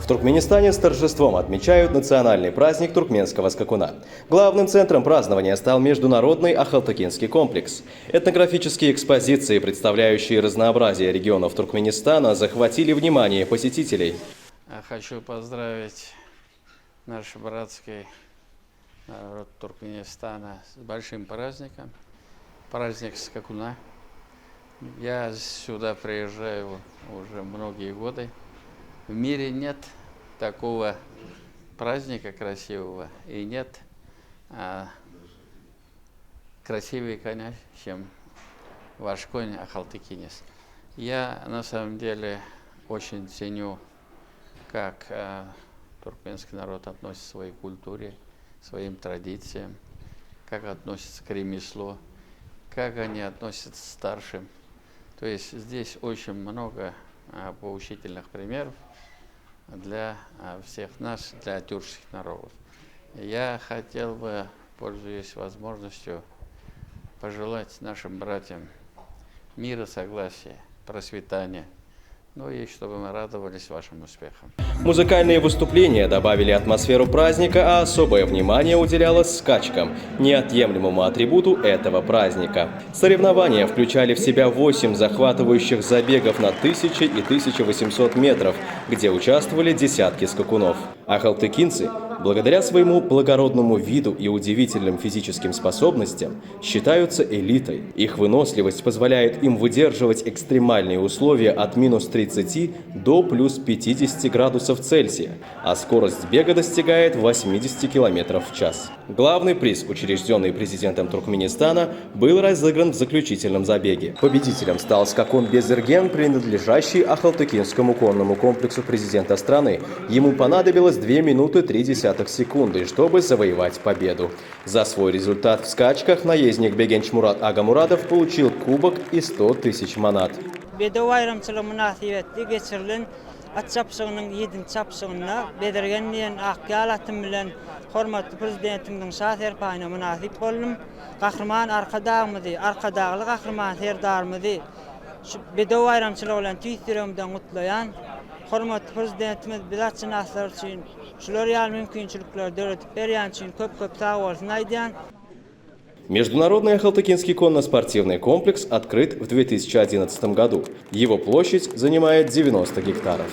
В Туркменистане с торжеством отмечают национальный праздник туркменского скакуна. Главным центром празднования стал международный Ахалтыкинский комплекс. Этнографические экспозиции, представляющие разнообразие регионов Туркменистана, захватили внимание посетителей. Хочу поздравить наш братский народ Туркменистана с большим праздником. Праздник скакуна. Я сюда приезжаю уже многие годы. В мире нет такого праздника красивого и нет красивее коня, чем ваш конь Ахалтыкинес. Я на самом деле очень ценю, как туркменский народ относится к своей культуре, своим традициям, как относится к ремеслу, как они относятся к старшим. То есть здесь очень много поучительных примеров для всех нас, для тюркских народов. Я хотел бы, пользуясь возможностью, пожелать нашим братьям мира, согласия, процветания, ну и чтобы мы радовались вашим успехам. Музыкальные выступления добавили атмосферу праздника, а особое внимание уделялось скачкам, неотъемлемому атрибуту этого праздника. Соревнования включали в себя 8 захватывающих забегов на 1000 и 1800 метров, где участвовали десятки скакунов. Ахалтыкинцы, благодаря своему благородному виду и удивительным физическим способностям, считаются элитой. Их выносливость позволяет им выдерживать экстремальные условия от минус 30 до плюс 50 градусов Цельсия, а скорость бега достигает 80 км в час. Главный приз, учрежденный президентом Туркменистана, был разыгран в заключительном забеге. Победителем стал скакун Безерген, принадлежащий Ахалтыкинскому конному комплексу президента страны. Ему понадобилось 2 минуты 30 секунды, чтобы завоевать победу. За свой результат в скачках наездник Бегенчмурат Агамурадов получил кубок и 100 000 манат. At çapsığının 7 çapsığına Bedirgenliyen akyalatım bilen hormatly prezidentimden şaher payına münasip boldum. Gahrman arkadağımdı, arkadağlı gahrman herdarmıdı. Bedow ayramçılığı bilen tüýtüremden mutlayan hormatly prezidentimiz bilatçı naslar üçin şular ýaly mümkinçilikler döretip berýän üçin köp sag bolsun aýdýan. Международный Ахалтыкинский конно-спортивный комплекс открыт в 2011 году. Его площадь занимает 90 гектаров.